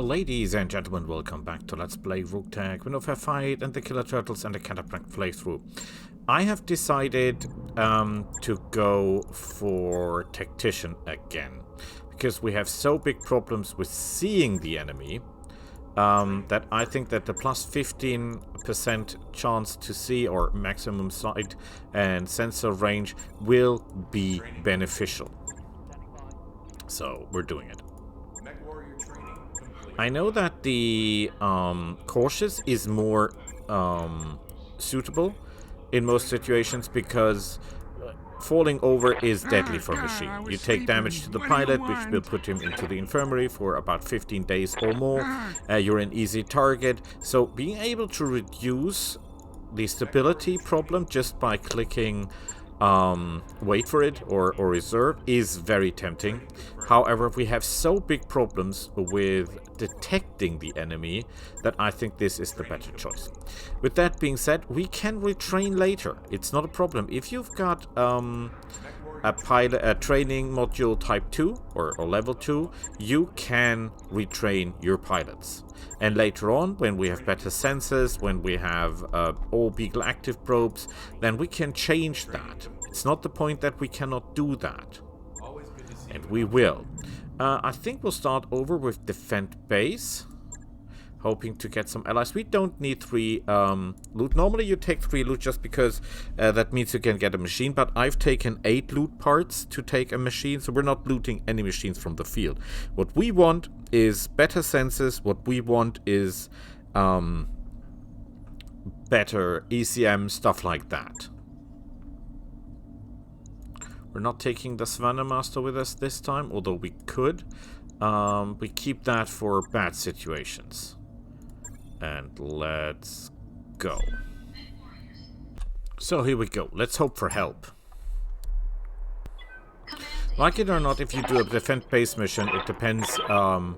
Ladies and gentlemen, welcome back to Let's Play Roguetech, Wind of Fair Fight and the Killer Turtles and the Cataphracts playthrough. I have decided to go for Tactician again, because we have so big problems with seeing the enemy that I think that the plus 15% chance to see, or maximum sight and sensor range, will be beneficial. So we're doing it. I know that the cautious is more suitable in most situations because falling over is deadly for a machine. You take damage to the pilot, which will put him into the infirmary for about 15 days or more. You're an easy target. So being able to reduce the stability problem just by clicking wait for it or reserve is very tempting. However, we have so big problems with detecting the enemy that I think this is the better choice. With that being said, we can retrain later. It's not a problem. If you've got a training module type 2 or level 2, you can retrain your pilots. And later on, when we have better sensors, when we have all Beagle active probes, then we can change that. It's not the point that we cannot do that. And we will. I think we'll start over with Defend Base, hoping to get some allies. We don't need 3 loot. Normally you take 3 loot just because that means you can get a machine, but I've taken 8 loot parts to take a machine, so we're not looting any machines from the field. What we want is better sensors. What we want is better ECM, stuff like that. We're not taking the Savannah Master with us this time, although we could. We keep that for bad situations. And let's go. So here we go. Let's hope for help. Like it or not, if you do a defend base mission, it depends on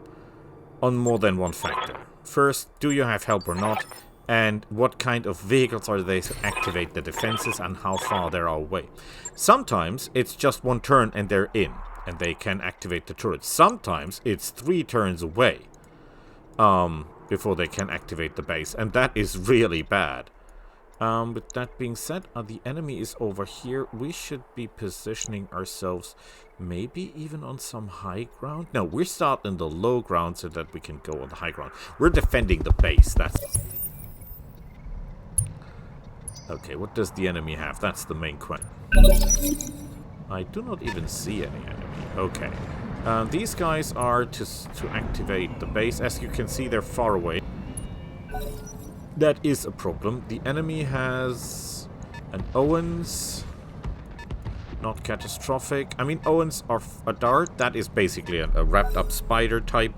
more than one factor. First, do you have help or not? And what kind of vehicles are they to activate the defenses and how far they are away. Sometimes it's just one turn and they're in, and they can activate the turrets. Sometimes it's 3 turns away before they can activate the base, and that is really bad. With that being said, the enemy is over here. We should be positioning ourselves maybe even on some high ground. No, we're starting in the low ground so that we can go on the high ground. We're defending the base. That's... Okay, what does the enemy have? That's the main question. I do not even see any enemy. Okay. These guys are to activate the base. As you can see, they're far away. That is a problem. The enemy has an Owens. Not catastrophic. I mean, Owens are a dart. That is basically a wrapped up spider type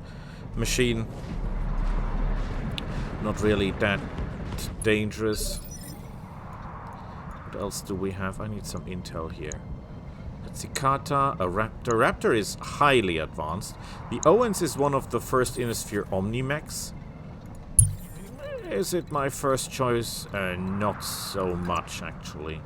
machine. Not really that dangerous. What else do we have? I need some intel here. A Cicada, a Raptor. Raptor is highly advanced. The Owens is one of the first Innisphere Omnimex. Is it my first choice? Not so much, actually.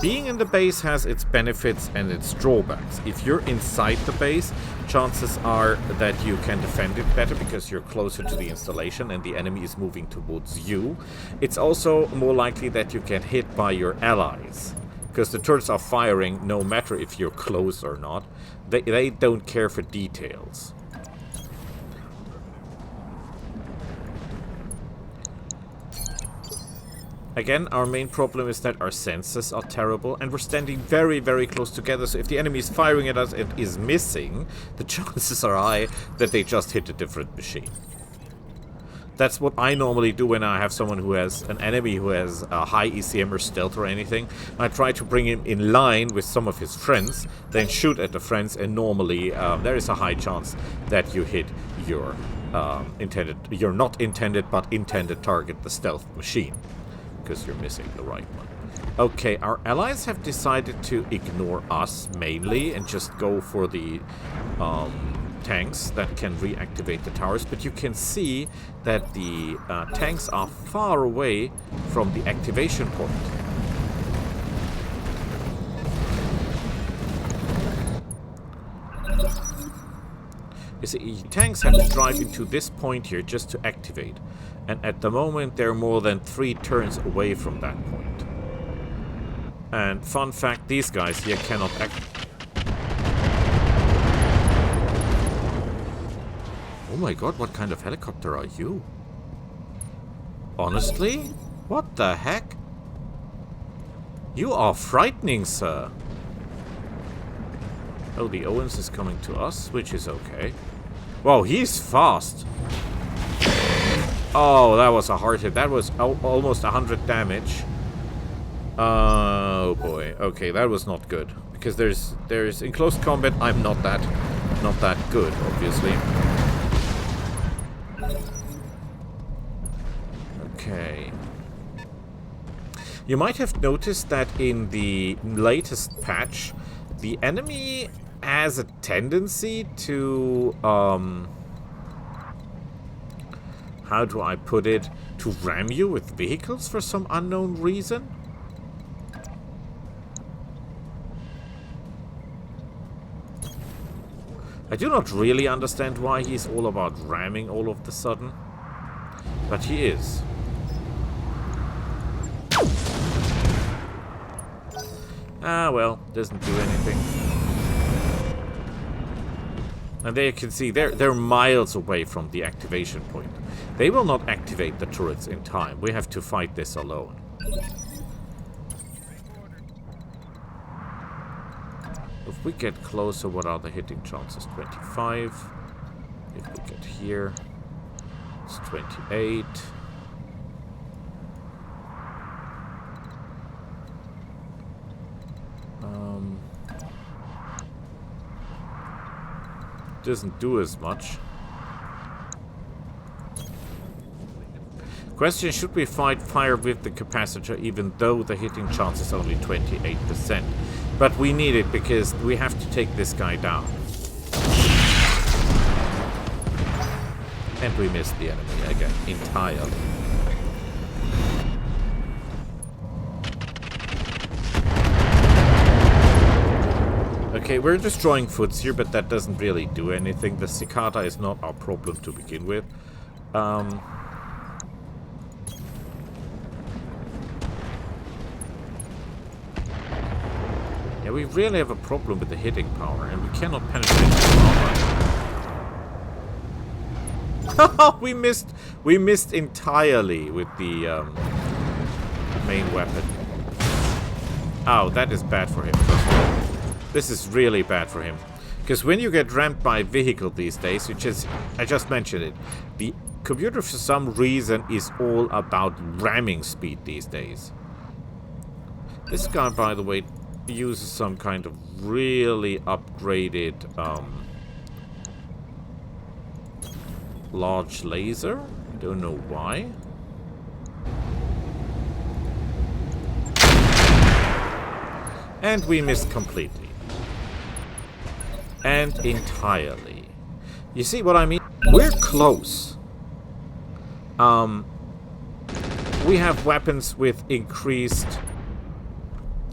Being in the base has its benefits and its drawbacks. If you're inside the base, chances are that you can defend it better because you're closer to the installation and the enemy is moving towards you. It's also more likely that you get hit by your allies, because the turrets are firing no matter if you're close or not. They don't care for details. Again, our main problem is that our sensors are terrible, and we're standing very, very close together, so if the enemy is firing at us and is missing, the chances are high that they just hit a different machine. That's what I normally do when I have someone who has an enemy who has a high ECM or stealth or anything. I try to bring him in line with some of his friends, then shoot at the friends, and normally there is a high chance that you hit your not intended but intended target, the stealth machine. Because you're missing the right one. Okay, our allies have decided to ignore us mainly and just go for the tanks that can reactivate the towers, but you can see that the tanks are far away from the activation point. You see, tanks have to drive into this point here just to activate. And at the moment, they're more than 3 turns away from that point. And fun fact, these guys here cannot Oh my god, what kind of helicopter are you? Honestly? What the heck? You are frightening, sir. Oh, the Owens is coming to us, which is okay. Wow, he's fast. Oh, that was a hard hit. That was almost 100 damage. Oh boy. Okay, that was not good. Because there's in close combat, I'm not that good, obviously. Okay. You might have noticed that in the latest patch, the enemy has a tendency to, how do I put it? To ram you with vehicles for some unknown reason? I do not really understand why he's all about ramming all of the sudden. But he is. Ah, well, doesn't do anything. And there you can see, they're miles away from the activation point. They will not activate the turrets in time. We have to fight this alone. If we get closer, what are the hitting chances? 25. If we get here, it's 28. Doesn't do as much. Question, should we fight fire with the capacitor even though the hitting chance is only 28%? But we need it because we have to take this guy down. And we missed the enemy again, entirely. Okay, we're destroying foots here, but that doesn't really do anything. The cicada is not our problem to begin with. Yeah, we really have a problem with the hitting power, and we cannot penetrate the armor. We missed entirely with the main weapon. Oh, that is bad for him. This is really bad for him. Because when you get rammed by a vehicle these days, which is, I just mentioned it, the computer for some reason is all about ramming speed these days. This guy, by the way, uses some kind of really upgraded large laser. Don't know why. And we missed completely. And entirely. You see what I mean? We're close. We have weapons with increased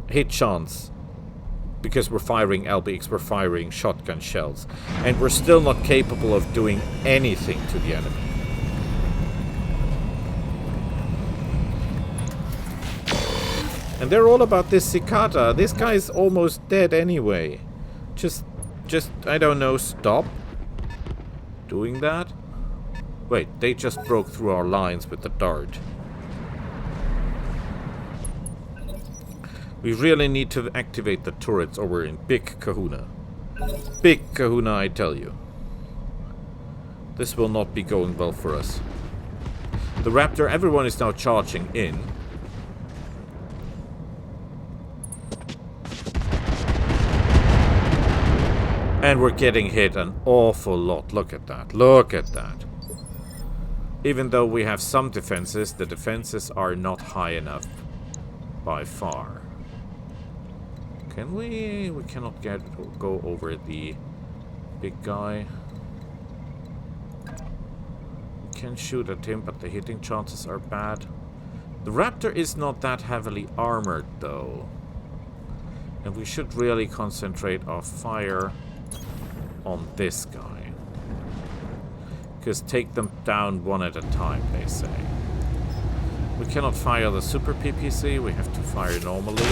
hit chance. Because we're firing LBX, we're firing shotgun shells. And we're still not capable of doing anything to the enemy. And they're all about this cicada. This guy's almost dead anyway. Just, I don't know, stop doing that. Wait, they just broke through our lines with the dart. We really need to activate the turrets or we're in big kahuna. Big kahuna, I tell you. This will not be going well for us. The Raptor, everyone is now charging in. And we're getting hit an awful lot. Look at that. Look at that. Even though we have some defenses, the defenses are not high enough by far. Can we? We cannot go over the big guy. We can shoot at him, but the hitting chances are bad. The Raptor is not that heavily armored, though. And we should really concentrate our fire on this guy. Because take them down one at a time, they say. We cannot fire the super PPC, we have to fire normally.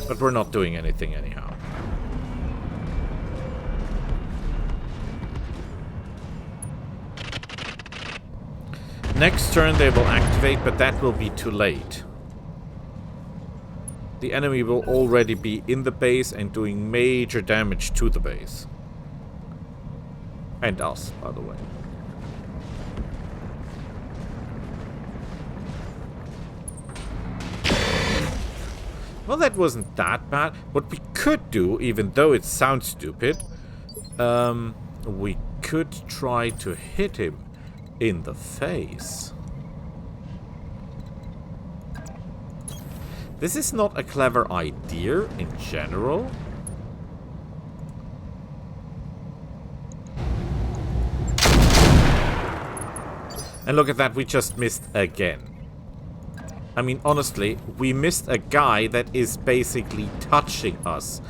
But we're not doing anything anyhow. Next turn they will activate, but that will be too late. The enemy will already be in the base and doing major damage to the base. And us, by the way. Well, that wasn't that bad. What we could do, even though it sounds stupid, we could try to hit him in the face. This is not a clever idea in general. And look at that, we just missed again. I mean, honestly, we missed a guy that is basically touching us.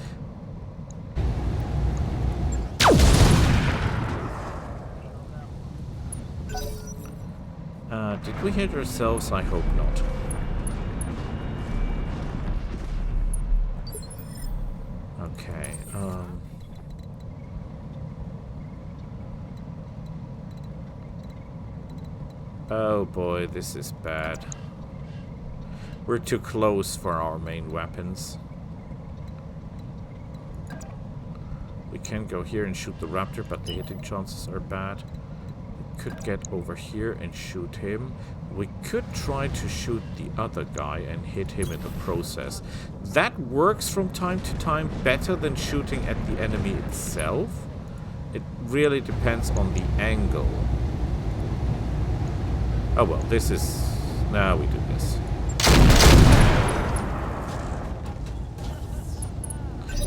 Did we hit ourselves? I hope not. Okay, oh boy, this is bad. We're too close for our main weapons. We can go here and shoot the raptor, but the hitting chances are bad. We could get over here and shoot him. We could try to shoot the other guy and hit him in the process. That works from time to time better than shooting at the enemy itself. It really depends on the angle. Oh well, this is... Now we do this.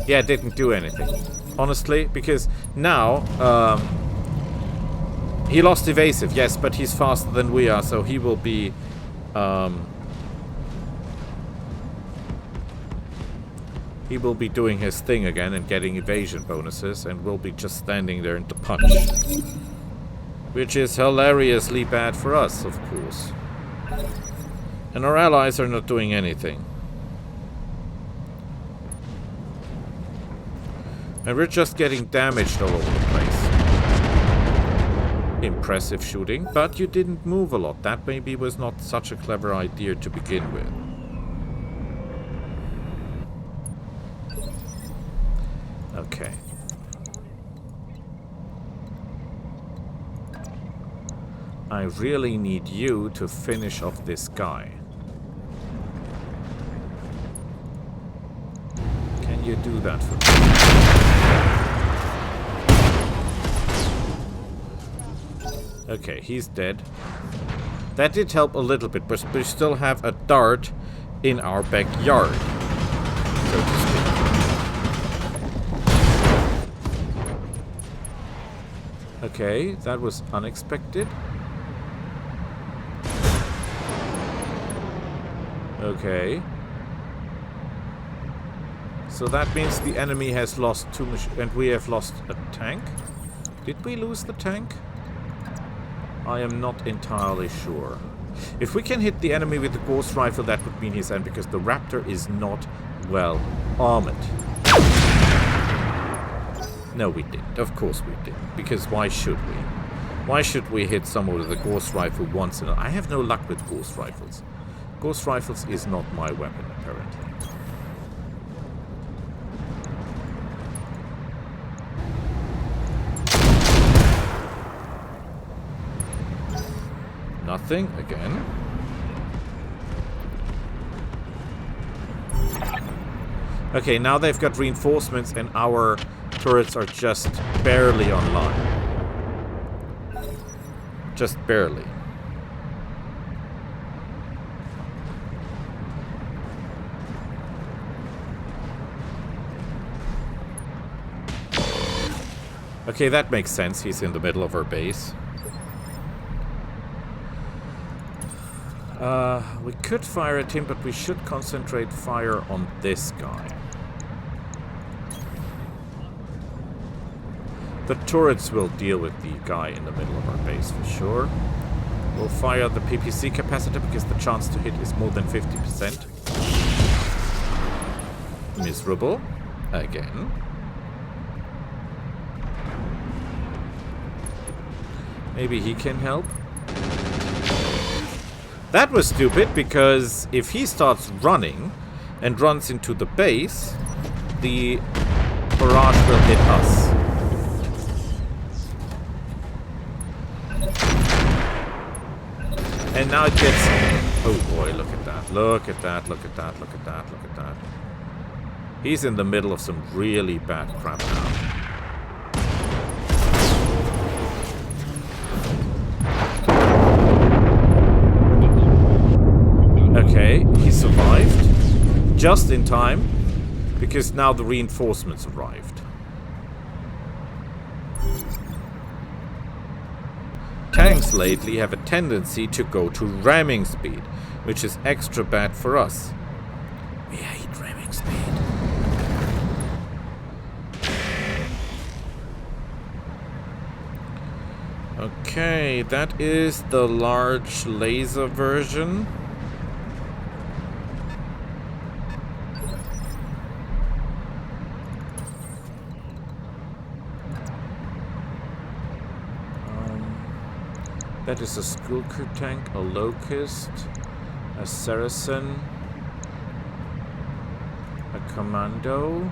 Yeah, it didn't do anything. Honestly, because now... he lost evasive, yes, but he's faster than we are, so he will be... he will be doing his thing again and getting evasion bonuses, and we'll be just standing there in the punch. Which is hilariously bad for us, of course. And our allies are not doing anything. And we're just getting damaged all over the place. Impressive shooting, but you didn't move a lot. That maybe was not such a clever idea to begin with. Okay. I really need you to finish off this guy. Can you do that for me? Okay, he's dead. That did help a little bit, but we still have a dart in our backyard, so to speak. Okay, that was unexpected. Okay. So that means the enemy has lost two machines, and we have lost a tank. Did we lose the tank? I am not entirely sure. If we can hit the enemy with the ghost rifle, that would mean his end, because the raptor is not well armored. No, we didn't. Of course we didn't. Because why should we? Why should we hit someone with a ghost rifle once in a... I have no luck with ghost rifles. Ghost rifles is not my weapon, apparently. Nothing again. Okay, now they've got reinforcements and our turrets are just barely online. Just barely. Okay, that makes sense. He's in the middle of our base. We could fire at him, but we should concentrate fire on this guy. The turrets will deal with the guy in the middle of our base for sure. We'll fire the PPC capacitor because the chance to hit is more than 50%. Miserable. Again. Maybe he can help. That was stupid because if he starts running and runs into the base, the barrage will hit us. And now it gets... Oh boy, look at that. Look at that, look at that, look at that, look at that. He's in the middle of some really bad crap now. Okay, he survived. Just in time. Because now the reinforcements arrived. Tanks lately have a tendency to go to ramming speed, which is extra bad for us. We hate ramming speed. Okay, that is the large laser version. That is a Skulker tank, a Locust, a Saracen, a Commando,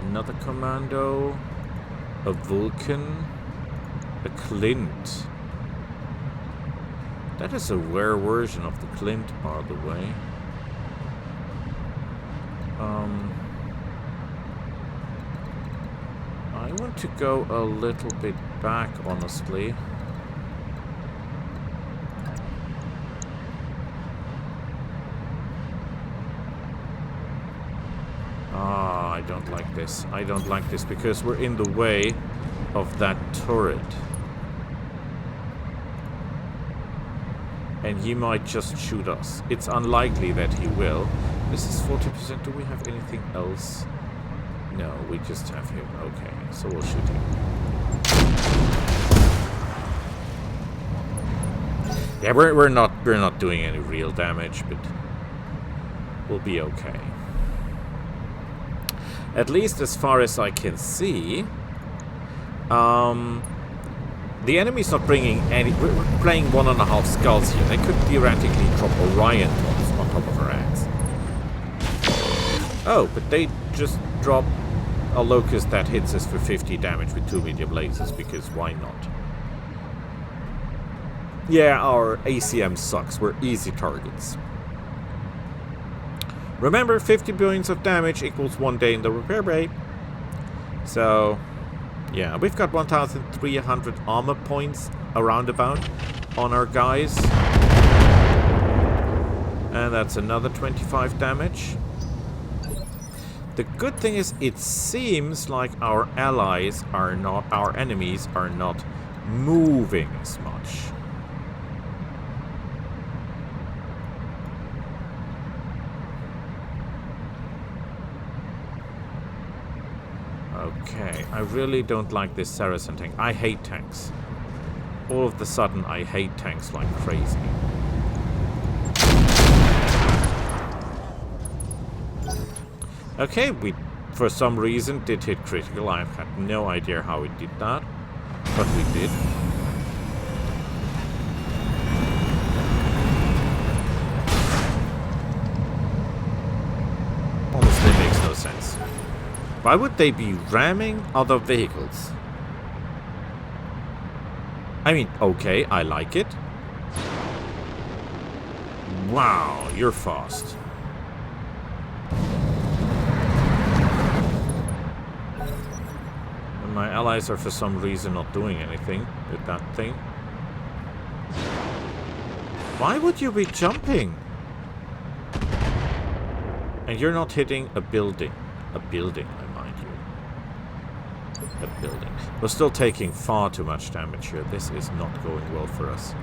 another Commando, a Vulcan, a Clint. That is a rare version of the Clint, by the way. I want to go a little bit back, honestly. I don't like this. I don't like this because we're in the way of that turret. And he might just shoot us. It's unlikely that he will. This is 40%. Do we have anything else? No, we just have him. Okay, so we'll shoot him. Yeah, we're not doing any real damage, but we'll be okay. At least as far as I can see, the enemy's not bringing any... We're playing 1.5 skulls here. They could theoretically drop Orion tons on top of our axe. Oh, but they just drop a Locust that hits us for 50 damage with 2 medium lasers, because why not? Yeah, our ACM sucks. We're easy targets. Remember, 50 billions of damage equals 1 day in the repair bay. So, yeah, we've got 1,300 armor points around about on our guys. And that's another 25 damage. The good thing is, it seems like our allies are not, our enemies are not moving as much. Okay, I really don't like this Saracen tank. I hate tanks. All of a sudden, I hate tanks like crazy. Okay, we, for some reason, did hit critical. I had no idea how it did that, but we did. Honestly, makes no sense. Why would they be ramming other vehicles? I mean, okay, I like it. Wow, you're fast. And my allies are for some reason not doing anything with that thing. Why would you be jumping? And you're not hitting a building. A building, I mind you. A building. We're still taking far too much damage here. This is not going well for us.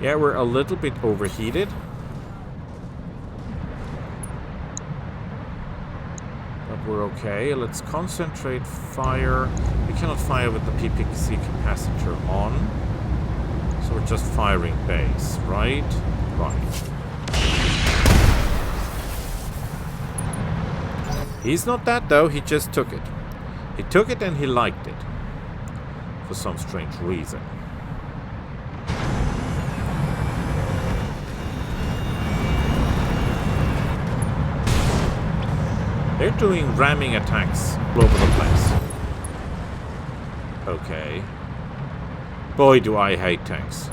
Yeah, we're a little bit overheated. But we're okay. Let's concentrate fire. We cannot fire with the PPC capacitor on. So we're just firing base, right? Right. He's not that though, he just took it. He took it and he liked it. For some strange reason. They're doing ramming attacks all over the place. Okay. Boy, do I hate tanks.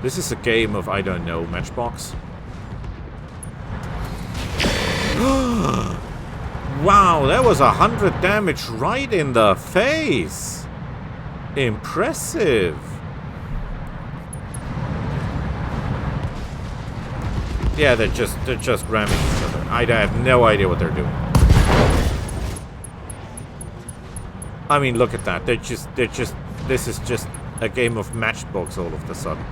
This is a game of, I don't know, Matchbox. Wow, that was 100 damage right in the face. Impressive. Yeah, they're just ramming each other. I have no idea what they're doing. I mean, look at that. This is just a game of Matchbox all of a sudden.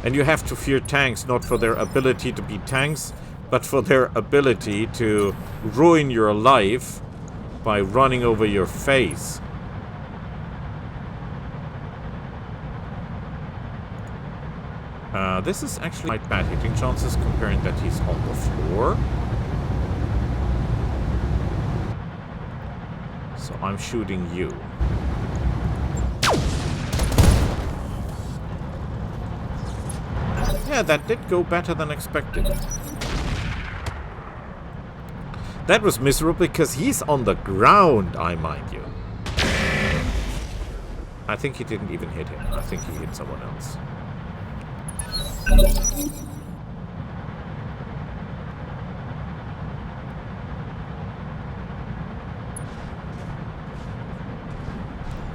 And you have to fear tanks not for their ability to be tanks, but for their ability to ruin your life by running over your face. This is actually quite bad hitting chances comparing that he's on the floor. So I'm shooting you. Yeah, that did go better than expected. That was miserable because he's on the ground, I mind you. I think he didn't even hit him. I think he hit someone else.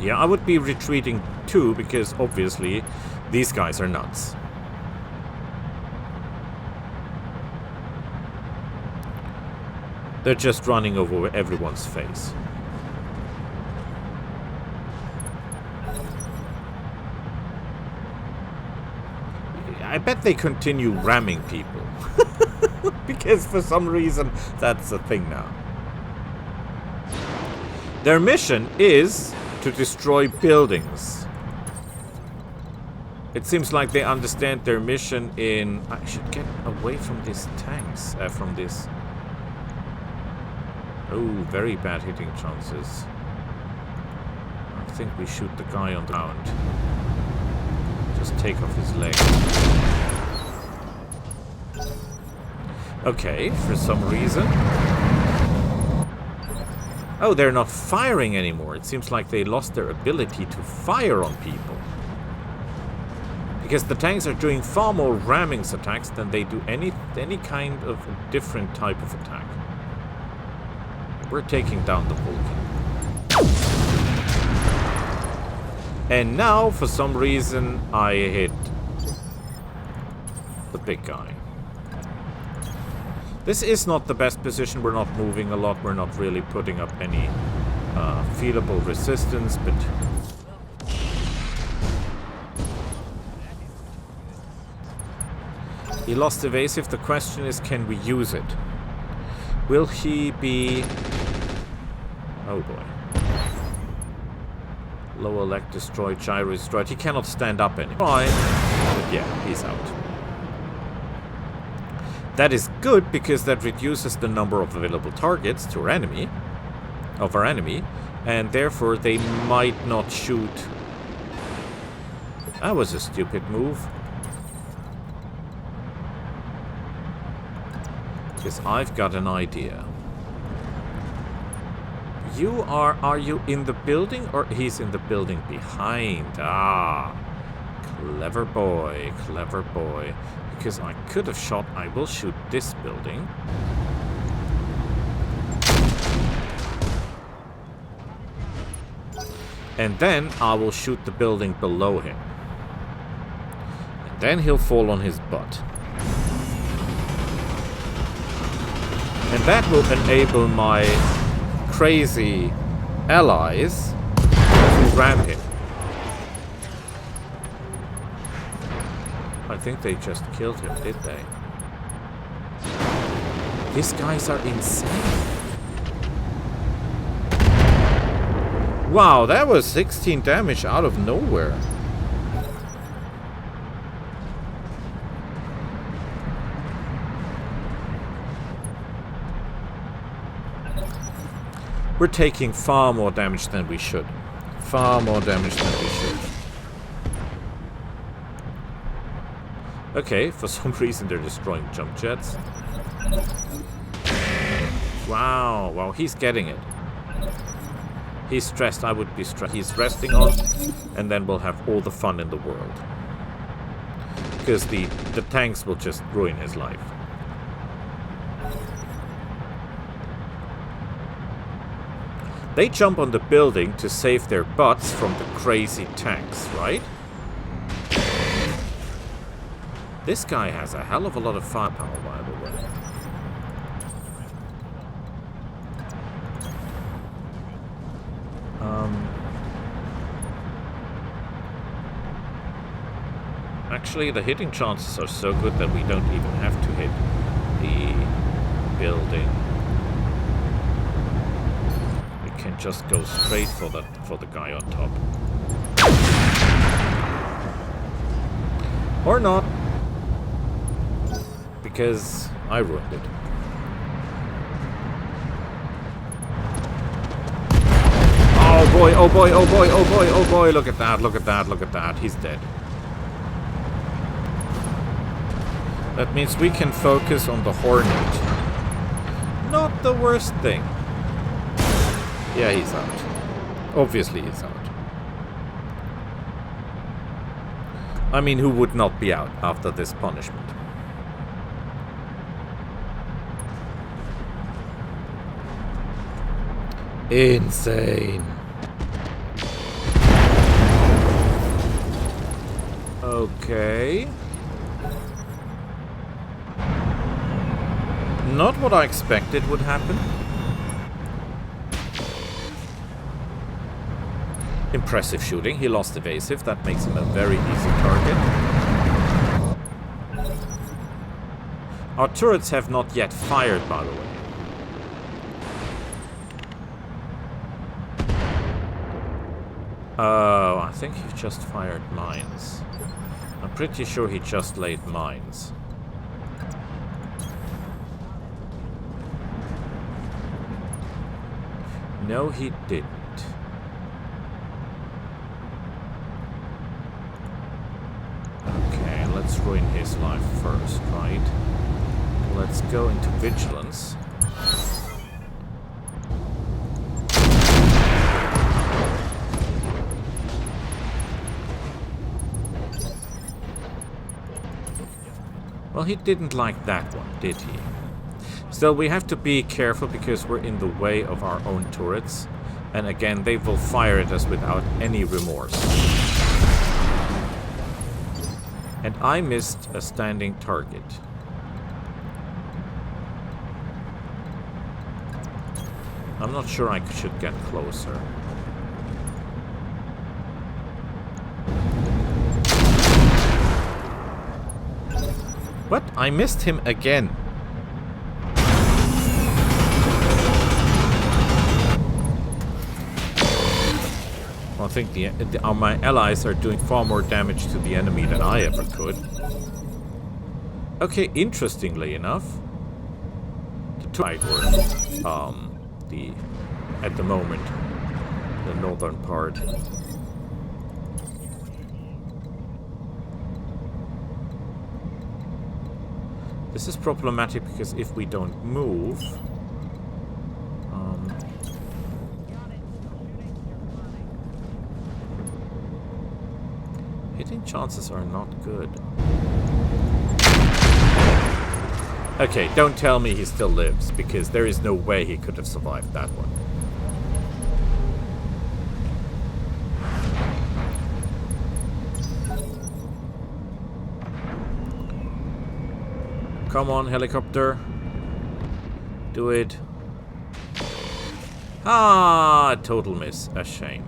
Yeah, I would be retreating too, because obviously these guys are nuts. They're just running over everyone's face. I bet they continue ramming people. Because for some reason, that's a thing now. Their mission is to destroy buildings. It seems like they understand their mission in... I should get away from these tanks. From this... Oh, very bad hitting chances. I think we shoot the guy on the ground. Just take off his leg. Okay, for some reason. Oh, they're not firing anymore. It seems like they lost their ability to fire on people. Because the tanks are doing far more ramming attacks than they do any kind of different type of attack. We're taking down the Vulcan. And now, for some reason, I hit the big guy. This is not the best position. We're not moving a lot. We're not really putting up any feelable resistance, but... He lost evasive. The question is, can we use it? Will he be... Oh boy. Lower leg destroyed, gyro destroyed. He cannot stand up anymore. But yeah, he's out. That is good because that reduces the number of available targets to our enemy, and therefore they might not shoot. That was a stupid move. Because I've got an idea. You are you in the building or he's in the building behind? Ah, clever boy, clever boy. Because I could have shot, I will shoot this building. And then I will shoot the building below him. And then he'll fall on his butt. And that will enable my crazy allies to ram him. I think they just killed him, did they? These guys are insane. Wow, that was 16 damage out of nowhere. We're taking far more damage than we should. Far more damage than we should. Okay, for some reason they're destroying jump jets. Wow, wow, he's getting it. He's stressed, I would be stressed. He's resting on, and then we'll have all the fun in the world. Because the tanks will just ruin his life. They jump on the building to save their butts from the crazy tanks, right? This guy has a hell of a lot of firepower, by the way. Actually, the hitting chances are so good that we don't even have to hit the building. We can just go straight for the guy on top. Or not. Because I ruined it. Oh boy, oh boy, oh boy, oh boy, oh boy, look at that, look at that, look at that. He's dead. That means we can focus on the Hornet. Not the worst thing. Yeah, he's out. Obviously he's out. I mean, who would not be out after this punishment? Insane. Okay. Not what I expected would happen. Impressive shooting. He lost evasive. That makes him a very easy target. Our turrets have not yet fired, by the way. Oh, I think he just fired mines. I'm pretty sure he just laid mines. No, he didn't. Okay, let's ruin his life first, right? Let's go into vigilance. Well, he didn't like that one, did he? Still, we have to be careful because we're in the way of our own turrets. And again, they will fire at us without any remorse. And I missed a standing target. I'm not sure I should get closer. What? I missed him again. I think my allies are doing far more damage to the enemy than I ever could. Okay, interestingly enough, the tide were at the moment the northern part. This is problematic because if we don't move, hitting chances are not good. Okay, don't tell me he still lives, because there is no way he could have survived that one. Come on, helicopter. Do it. Ah, total miss. A shame.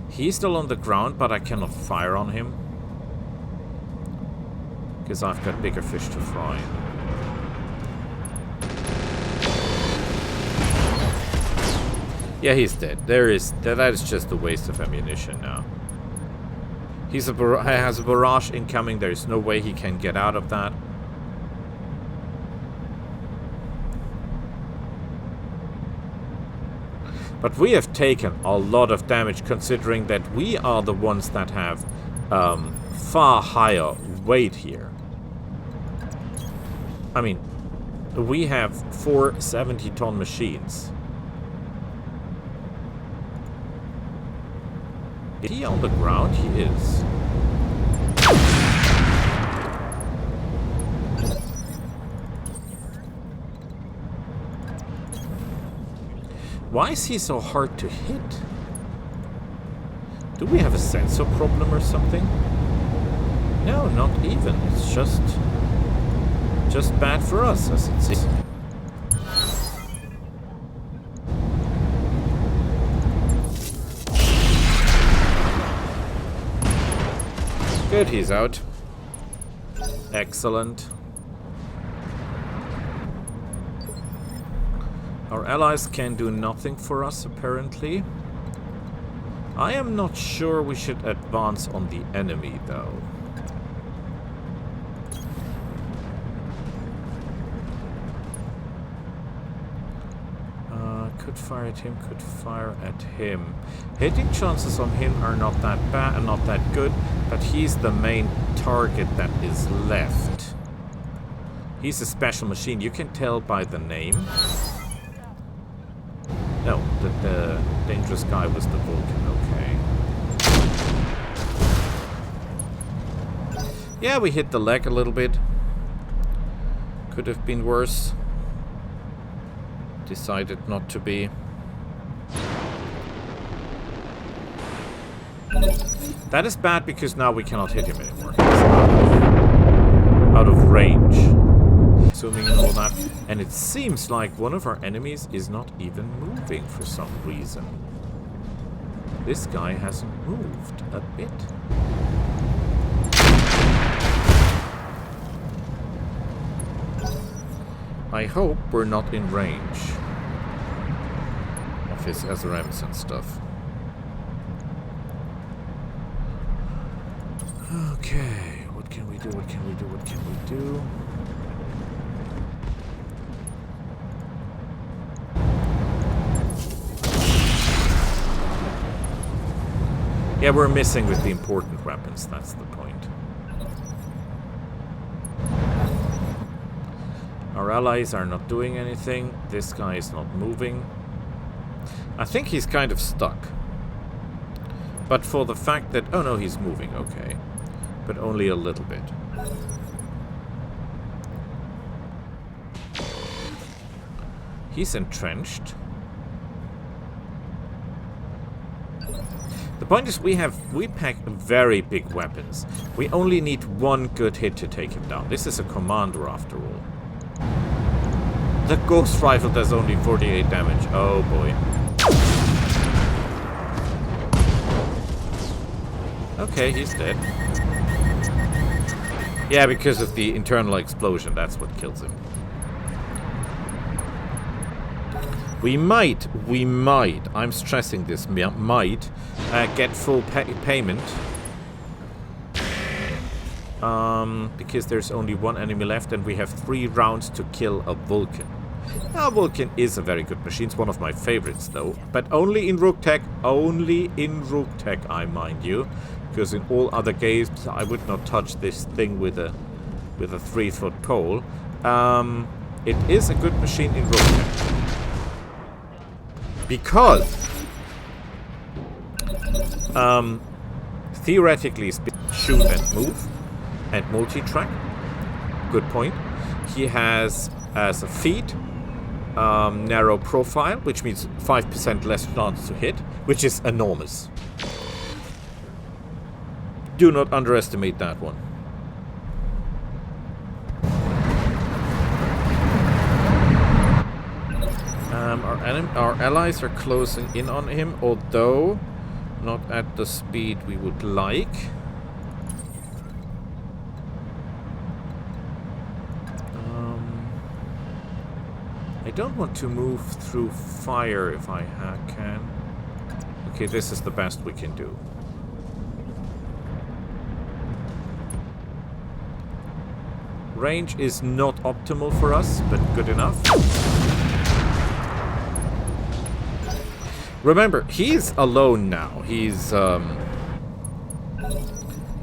He's still on the ground, but I cannot fire on him. Because I've got bigger fish to fry. Yeah, he's dead. That is just a waste of ammunition now. He has a barrage incoming. There is no way he can get out of that. But we have taken a lot of damage, considering that we are the ones that have far higher weight here. I mean, we have 4 70-ton machines. Is he on the ground? He is. Why is he so hard to hit? Do we have a sensor problem or something? No, not even. It's just bad for us, as it seems. Good, he's out. Excellent. Our allies can do nothing for us, apparently. I am not sure we should advance on the enemy, though. Could fire at him, could fire at him. Hitting chances on him are not that bad and not that good, but he's the main target that is left. He's a special machine. You can tell by the name. No, the dangerous guy was the Vulcan, okay. Yeah, we hit the leg a little bit. Could have been worse. Decided not to be. That is bad because now we cannot hit him anymore. He's out of range. Zooming and all that. And it seems like one of our enemies is not even moving for some reason. This guy hasn't moved a bit. I hope we're not in range of his SRMs and stuff. Okay, what can we do? What can we do? What can we do? Yeah, we're missing with the important weapons, that's the point. Our allies are not doing anything. This guy is not moving. I think he's kind of stuck. But for the fact that... Oh no, he's moving, okay. But only a little bit. He's entrenched. The point is we pack very big weapons. We only need one good hit to take him down. This is a commander after all. The ghost rifle does only 48 damage. Oh boy. Okay, he's dead. Yeah, because of the internal explosion, that's what kills him. We might, I'm stressing this, might get full payment. Because there's only one enemy left and we have 3 rounds to kill a Vulcan. Now, Vulcan is a very good machine. It's one of my favorites, though. But only in Roguetech. Only in Roguetech, I mind you. Because in all other games, I would not touch this thing with a 3-foot pole. It is a good machine in Roguetech. Because... theoretically, shoot and move. And multi-track. Good point. He has, as a feat, narrow profile, which means 5% less chance to hit, which is enormous. Do not underestimate that one. Our allies are closing in on him, although not at the speed we would like. I don't want to move through fire if I can. Okay, this is the best we can do. Range is not optimal for us, but good enough. Remember, he's alone now. He's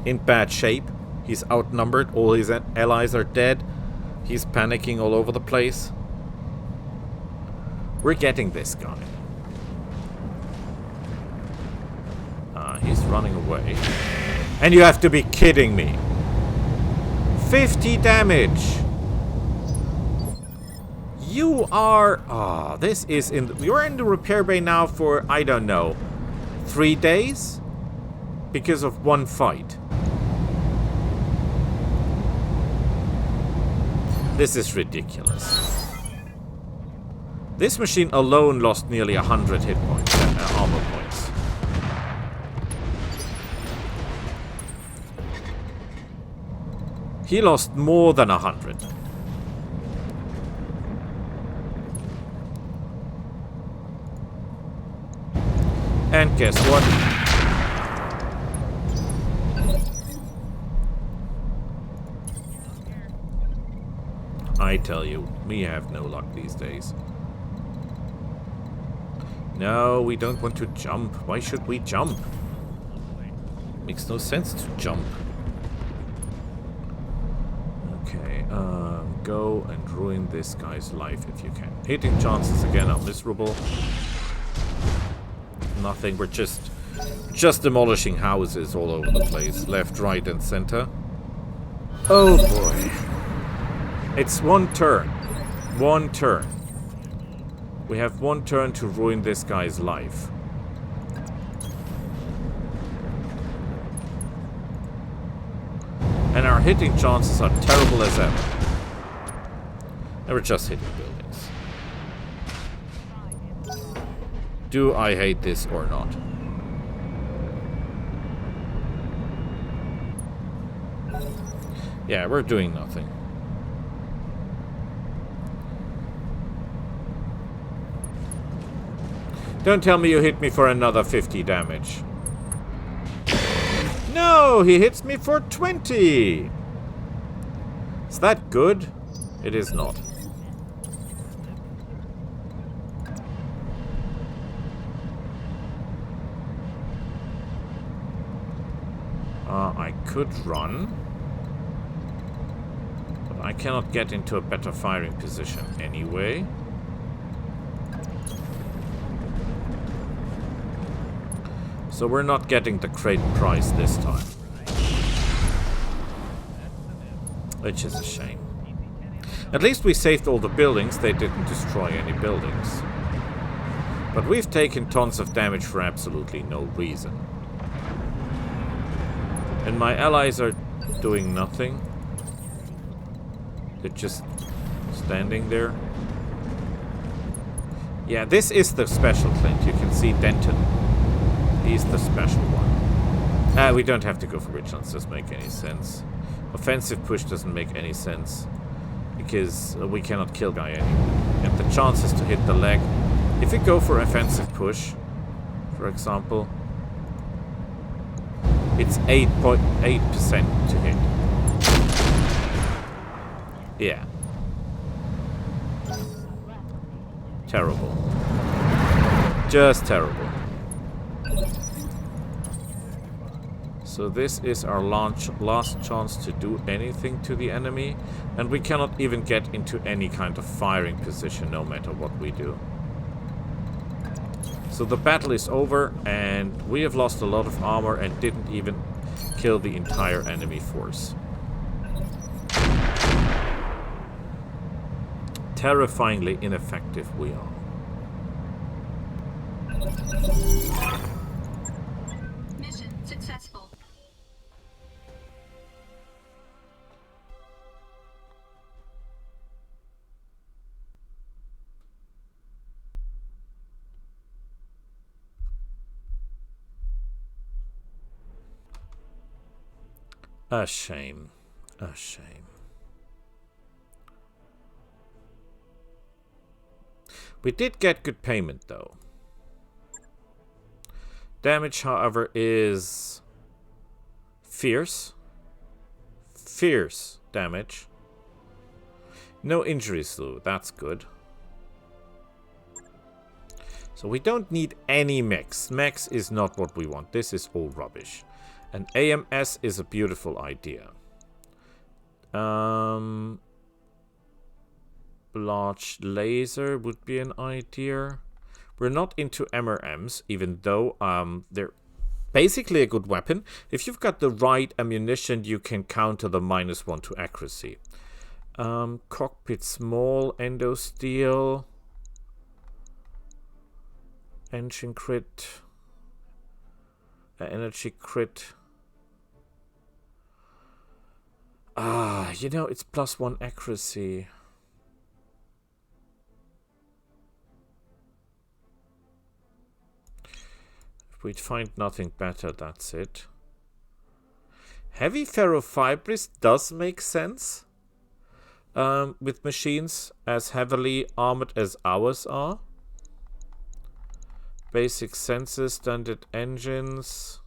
in bad shape. He's outnumbered. All his allies are dead. He's panicking all over the place. We're getting this guy. He's running away. And you have to be kidding me. 50 damage. You are... Oh, this is in... You're in the repair bay now for, I don't know, 3 days? Because of one fight. This is ridiculous. This machine alone lost nearly 100 hit points, armor points. He lost more than 100. And guess what? I tell you, we have no luck these days. No, we don't want to jump. Why should we jump? Makes no sense to jump. Okay, go and ruin this guy's life if you can. Hitting chances again are miserable. Nothing, we're just demolishing houses all over the place. Left, right, and center. Oh boy. It's one turn. One turn. We have one turn to ruin this guy's life. And our hitting chances are terrible as ever. And we're just hitting buildings. Do I hate this or not? Yeah, we're doing nothing. Don't tell me you hit me for another 50 damage. No, he hits me for 20. Is that good? It is not. I could run. But I cannot get into a better firing position anyway. So we're not getting the crate prize this time. Which is a shame. At least we saved all the buildings. They didn't destroy any buildings. But we've taken tons of damage for absolutely no reason. And my allies are doing nothing. They're just standing there. Yeah, this is the special Clint. You can see Denton. He's the special one. We don't have to go for vigilance. Doesn't make any sense. Offensive push doesn't make any sense. Because we cannot kill guy anyway. And the chances to hit the leg. If we go for offensive push, for example, it's 8.8% to hit. Yeah. Terrible. Just terrible. So this is our last chance to do anything to the enemy, and we cannot even get into any kind of firing position no matter what we do. So the battle is over, and we have lost a lot of armor and didn't even kill the entire enemy force. Terrifyingly ineffective we are. Mission successful. A shame. A shame. We did get good payment, though. Damage, however, is fierce. Fierce damage. No injuries, though. That's good. So we don't need any mechs. Mechs is not what we want. This is all rubbish. And AMS is a beautiful idea. Large laser would be an idea. We're not into MRMs, even though they're basically a good weapon. If you've got the right ammunition, you can counter the -1 to accuracy. Cockpit small, endo steel, engine crit, energy crit. You know, it's +1 accuracy. If we'd find nothing better, that's it. Heavy ferrofibrous does make sense with machines as heavily armored as ours are. Basic sensors, standard engines.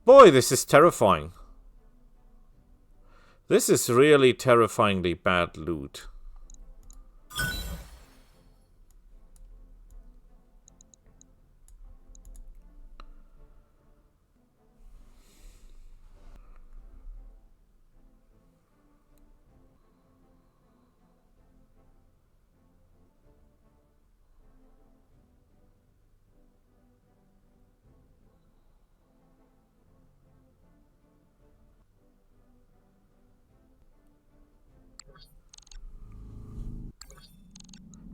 Boy, this is terrifying. This is really terrifyingly bad loot.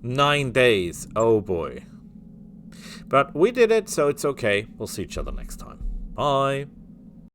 Nine days. Oh boy. But we did it, so it's okay. We'll see each other next time. Bye.